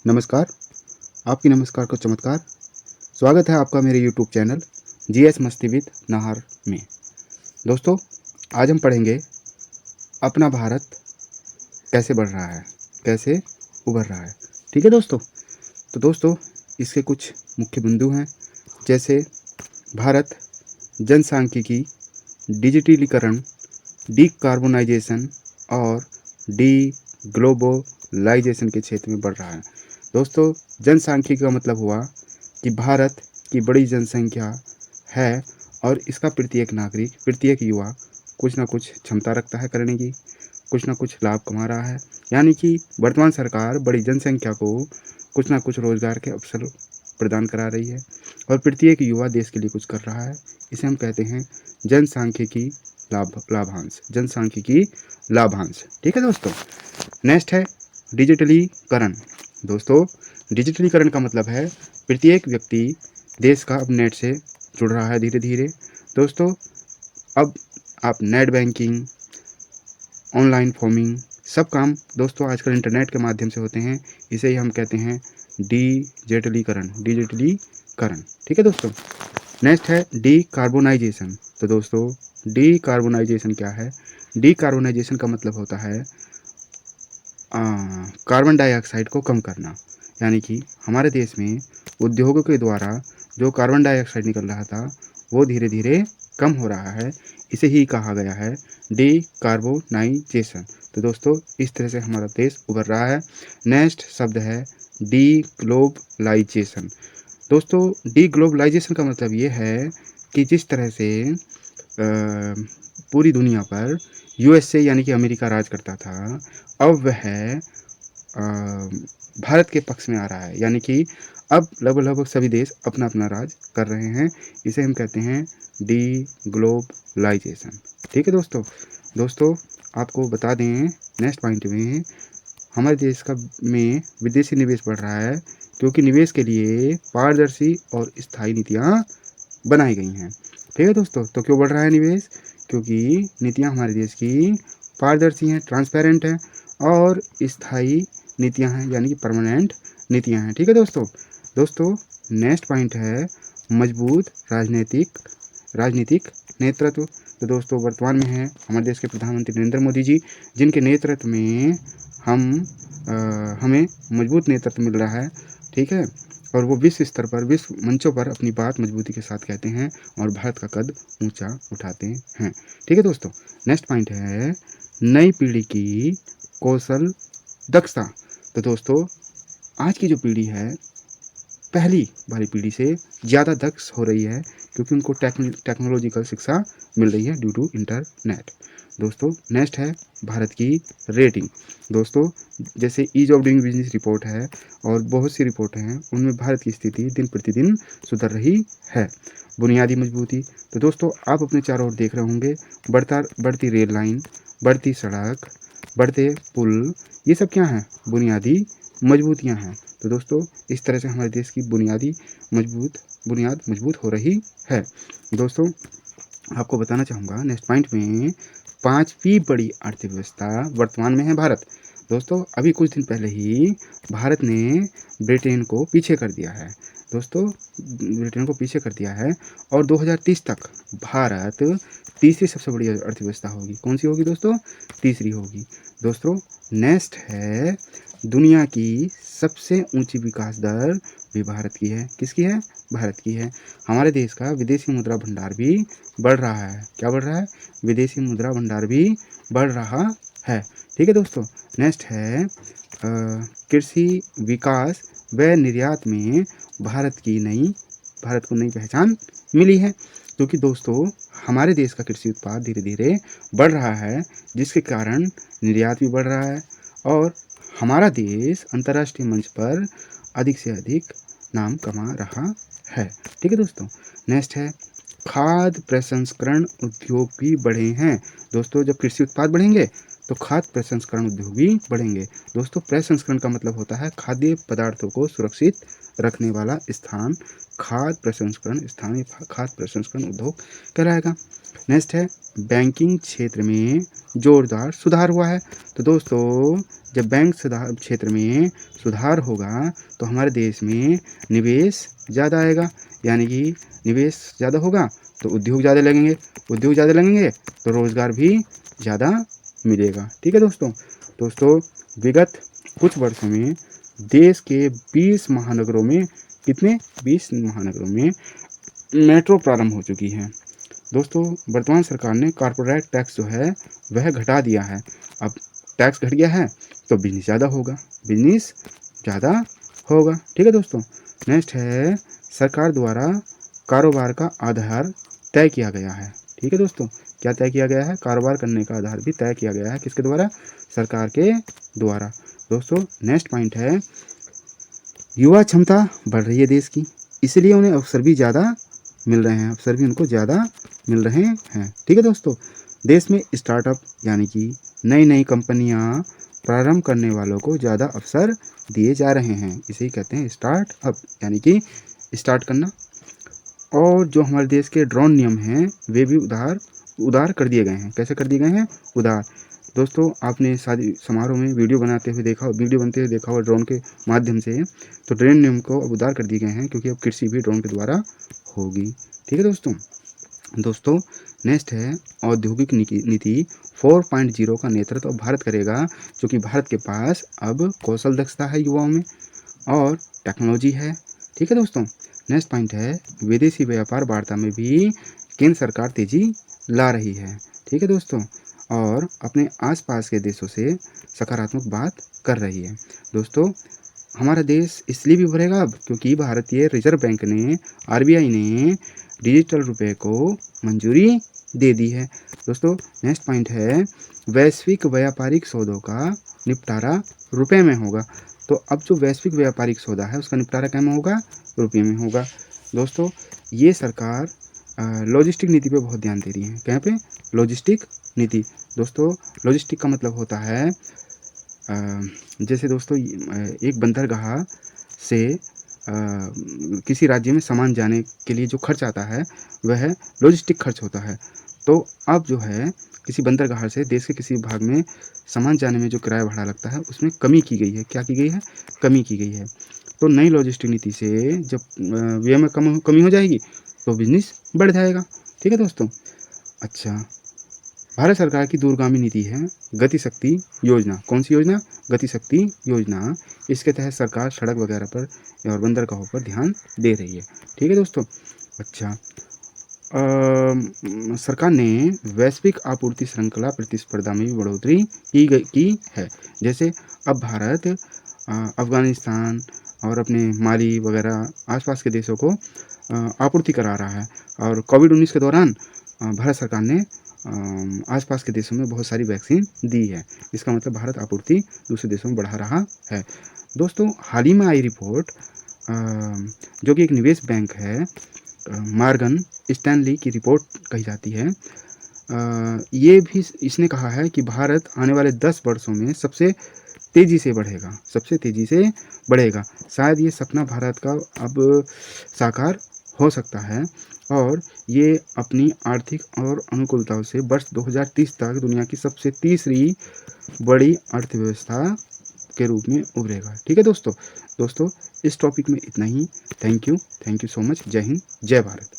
नमस्कार, आपकी नमस्कार का चमत्कार। स्वागत है आपका मेरे यूट्यूब चैनल जीएस मस्ती विद नाहर में। दोस्तों, आज हम पढ़ेंगे अपना भारत कैसे बढ़ रहा है, कैसे उभर रहा है। ठीक है दोस्तों? तो दोस्तों, इसके कुछ मुख्य बिंदु हैं, जैसे भारत जनसांख्यिकी, डिजिटलीकरण, डीकार्बोनाइजेशन और ग्लोबलाइजेशन के क्षेत्र में बढ़ रहा है। दोस्तों, जनसांख्यिकी का मतलब हुआ कि भारत की बड़ी जनसंख्या है और इसका प्रत्येक नागरिक, प्रत्येक युवा कुछ ना कुछ क्षमता रखता है करने की, कुछ ना कुछ लाभ कमा रहा है। यानी कि वर्तमान सरकार बड़ी जनसंख्या को कुछ ना कुछ रोजगार के अवसर प्रदान करा रही है और प्रत्येक युवा देश के लिए कुछ कर रहा है। इसे हम कहते हैं जनसांख्यिकी लाभांश, जनसांख्यिकी लाभांश। ठीक है दोस्तों? नेक्स्ट है डिजिटलीकरण। दोस्तों, डिजिटलीकरण का मतलब है प्रत्येक व्यक्ति देश का अब नेट से जुड़ रहा है धीरे धीरे। दोस्तों, अब आप नेट बैंकिंग, ऑनलाइन फॉर्मिंग, सब काम दोस्तों आजकल इंटरनेट के माध्यम से होते हैं। इसे ही हम कहते हैं डिजिटलीकरण, डिजिटलीकरण। ठीक है दोस्तों? नेक्स्ट है डीकार्बोनाइजेशन। तो दोस्तों, डीकार्बोनाइजेशन क्या है? डीकार्बोनाइजेशन का मतलब होता है कार्बन डाइऑक्साइड को कम करना। यानी कि हमारे देश में उद्योगों के द्वारा जो कार्बन डाइऑक्साइड निकल रहा था वो धीरे धीरे कम हो रहा है। इसे ही कहा गया है डीकार्बोनाइजेशन। तो दोस्तों, इस तरह से हमारा देश उभर रहा है। नेक्स्ट शब्द है डीग्लोबलाइजेशन। दोस्तों, डीग्लोबलाइजेशन का मतलब ये है कि जिस तरह से पूरी दुनिया पर यूएसए यानी कि अमेरिका राज करता था, अब वह भारत के पक्ष में आ रहा है। यानी कि अब लगभग सभी देश अपना अपना राज कर रहे हैं। इसे हम कहते हैं डीग्लोबलाइजेशन। ठीक है दोस्तों? दोस्तों, आपको बता दें नेक्स्ट पॉइंट में हमारे देश का में विदेशी निवेश बढ़ रहा है क्योंकि निवेश के लिए पारदर्शी और स्थायी नीतियाँ बनाई गई हैं। ठीक है दोस्तों? तो क्यों बढ़ रहा है निवेश? क्योंकि नीतियाँ हमारे देश की पारदर्शी हैं, ट्रांसपेरेंट हैं और स्थायी नीतियाँ हैं, यानी कि परमानेंट नीतियाँ हैं। ठीक है दोस्तों? दोस्तों, नेक्स्ट पॉइंट है मजबूत राजनीतिक नेतृत्व। तो दोस्तों, वर्तमान में है हमारे देश के प्रधानमंत्री नरेंद्र मोदी जी, जिनके नेतृत्व में हमें मजबूत नेतृत्व मिल रहा है। ठीक है? और वो विश्व स्तर पर, विश्व मंचों पर अपनी बात मजबूती के साथ कहते हैं और भारत का कद ऊंचा उठाते हैं। ठीक है दोस्तों? नेक्स्ट पॉइंट है नई पीढ़ी की कौशल दक्षता। तो दोस्तों, आज की जो पीढ़ी है पहली वाली पीढ़ी से ज़्यादा दक्ष हो रही है क्योंकि उनको टेक्नोलॉजिकल शिक्षा मिल रही है ड्यू टू इंटरनेट। दोस्तों, नेक्स्ट है भारत की रेटिंग। दोस्तों, जैसे ease of doing business report है और बहुत सी रिपोर्ट हैं, उनमें भारत की स्थिति दिन प्रतिदिन सुधर रही है। बुनियादी मजबूती। तो दोस्तों, आप अपने चारों ओर देख रहे होंगे बढ़ती रेल लाइन, बढ़ती सड़क, बढ़ते पुल, ये सब क्या हैं? बुनियादी मजबूतियाँ हैं। तो दोस्तों, इस तरह से हमारे देश की बुनियाद मजबूत हो रही है। दोस्तों, आपको बताना चाहूँगा नेक्स्ट पॉइंट में पांचवी बड़ी अर्थव्यवस्था वर्तमान में है भारत। दोस्तों, अभी कुछ दिन पहले ही भारत ने ब्रिटेन को पीछे कर दिया है। दोस्तों, ब्रिटेन को पीछे कर दिया है और 2030 तक भारत तीसरी सबसे बड़ी अर्थव्यवस्था होगी। कौन सी होगी दोस्तों? तीसरी होगी। दोस्तों, नेक्स्ट है दुनिया की सबसे ऊंची विकास दर भी भारत की है। किसकी है? भारत की है। हमारे देश का विदेशी मुद्रा भंडार भी बढ़ रहा है। क्या बढ़ रहा है? विदेशी मुद्रा भंडार भी बढ़ रहा है। ठीक है दोस्तों? नेक्स्ट है कृषि विकास व निर्यात में भारत को नई पहचान मिली है क्योंकि दोस्तों हमारे देश का कृषि उत्पाद धीरे धीरे बढ़ रहा है, जिसके कारण निर्यात भी बढ़ रहा है और हमारा देश अंतर्राष्ट्रीय मंच पर अधिक से अधिक नाम कमा रहा है। ठीक है दोस्तों? नेक्स्ट है खाद्य प्रसंस्करण उद्योग भी बढ़े हैं। दोस्तों, जब कृषि उत्पाद बढ़ेंगे तो खाद्य प्रसंस्करण उद्योग भी बढ़ेंगे। दोस्तों, प्रसंस्करण का मतलब होता है खाद्य पदार्थों को सुरक्षित रखने वाला स्थान। स्थानीय खाद्य प्रसंस्करण उद्योग कहलाएगा। नेक्स्ट है बैंकिंग क्षेत्र में जोरदार सुधार हुआ है। तो दोस्तों, जब बैंक सुधार क्षेत्र में सुधार होगा तो हमारे देश में निवेश ज़्यादा आएगा, यानी कि निवेश ज़्यादा होगा तो उद्योग ज़्यादा लगेंगे, उद्योग ज़्यादा लगेंगे तो रोज़गार भी ज़्यादा मिलेगा। ठीक है दोस्तों। दोस्तों, विगत कुछ वर्षों में देश के 20 महानगरों में कितने 20 महानगरों में मेट्रो प्रारंभ हो चुकी है। दोस्तों, वर्तमान सरकार ने कॉर्पोरेट टैक्स जो है वह घटा दिया है। अब टैक्स घट गया है तो बिजनेस ज़्यादा होगा, बिजनेस ज़्यादा होगा। ठीक है दोस्तों। नेक्स्ट है, सरकार द्वारा कारोबार का आधार तय किया गया है। ठीक है दोस्तों, क्या तय किया गया है? कारोबार करने का आधार भी तय किया गया है। किसके द्वारा? सरकार के द्वारा। दोस्तों, नेक्स्ट पॉइंट है, युवा क्षमता बढ़ रही है देश की, इसलिए उन्हें अवसर भी ज़्यादा मिल रहे हैं, अवसर भी उनको ज़्यादा मिल रहे हैं। ठीक है दोस्तों। देश में स्टार्टअप यानी कि नई नई कंपनियां प्रारंभ करने वालों को ज़्यादा अवसर दिए जा रहे हैं, इसे ही कहते हैं स्टार्टअप, यानी कि स्टार्ट करना। और जो हमारे देश के ड्रोन नियम हैं वे भी उदार कर दिए गए हैं। कैसे कर दिए गए हैं? उदार। दोस्तों, आपने शादी समारोह में वीडियो बनते हुए देखा होगा ड्रोन के माध्यम से। तो ड्रोन नियम को अब उदार कर दिए गए हैं क्योंकि अब कृषि भी ड्रोन के द्वारा होगी। ठीक है दोस्तों। दोस्तों, नेक्स्ट है, औद्योगिक नीति 4.0 का नेतृत्व भारत करेगा, क्योंकि भारत के पास अब कौशल दक्षता है युवाओं में और टेक्नोलॉजी है। ठीक है दोस्तों। नेक्स्ट पॉइंट है, विदेशी व्यापार वार्ता में भी केंद्र सरकार तेजी ला रही है। ठीक है दोस्तों। और अपने आसपास के देशों से सकारात्मक बात कर रही है। दोस्तों, हमारा देश इसलिए भी बढ़ेगा अब क्योंकि भारतीय रिजर्व बैंक ने, आरबीआई ने डिजिटल रुपए को मंजूरी दे दी है। दोस्तों, नेक्स्ट पॉइंट है, वैश्विक व्यापारिक सौदों का निपटारा रुपए में होगा। तो अब जो वैश्विक व्यापारिक सौदा है उसका निपटारा क्या में होगा? रुपये में होगा। दोस्तों, ये सरकार लॉजिस्टिक नीति पे बहुत ध्यान दे रही है। कहाँ पे? लॉजिस्टिक नीति। दोस्तों, लॉजिस्टिक का मतलब होता है जैसे दोस्तों एक बंदरगाह से किसी राज्य में सामान जाने के लिए जो खर्च आता है वह लॉजिस्टिक खर्च होता है। तो अब जो है किसी बंदरगाह से देश के किसी भाग में सामान जाने में जो किराया भाड़ा लगता है उसमें कमी की गई है। क्या की गई है? कमी की गई है। तो नई लॉजिस्टिक नीति से जब व्यय में कमी हो जाएगी तो बिजनेस बढ़ जाएगा। ठीक है दोस्तों। अच्छा, भारत सरकार की दूरगामी नीति है गति शक्ति योजना। कौन सी योजना? गति शक्ति योजना। इसके तहत सरकार सड़क वगैरह पर और बंदरगाहों पर ध्यान दे रही है। ठीक है दोस्तों। अच्छा, सरकार ने वैश्विक आपूर्ति श्रृंखला प्रतिस्पर्धा में भी बढ़ोतरी की है। जैसे अब भारत अफगानिस्तान और अपने माली वगैरह आसपास के देशों को आपूर्ति करा रहा है। और कोविड-19 के दौरान भारत सरकार ने आसपास के देशों में बहुत सारी वैक्सीन दी है। इसका मतलब भारत आपूर्ति दूसरे देशों में बढ़ा रहा है। दोस्तों, हाल ही में आई रिपोर्ट जो कि एक निवेश बैंक है, मॉर्गन स्टैनली की रिपोर्ट कही जाती है। ये भी इसने कहा है कि भारत आने वाले 10 वर्षों में सबसे तेज़ी से बढ़ेगा। शायद ये सपना भारत का अब साकार हो सकता है और ये अपनी आर्थिक और अनुकूलताओं से वर्ष 2030 तक दुनिया की सबसे तीसरी बड़ी अर्थव्यवस्था के रूप में उभरेगा। ठीक है दोस्तों। इस टॉपिक में इतना ही। Thank you so much. जय हिंद, जय भारत।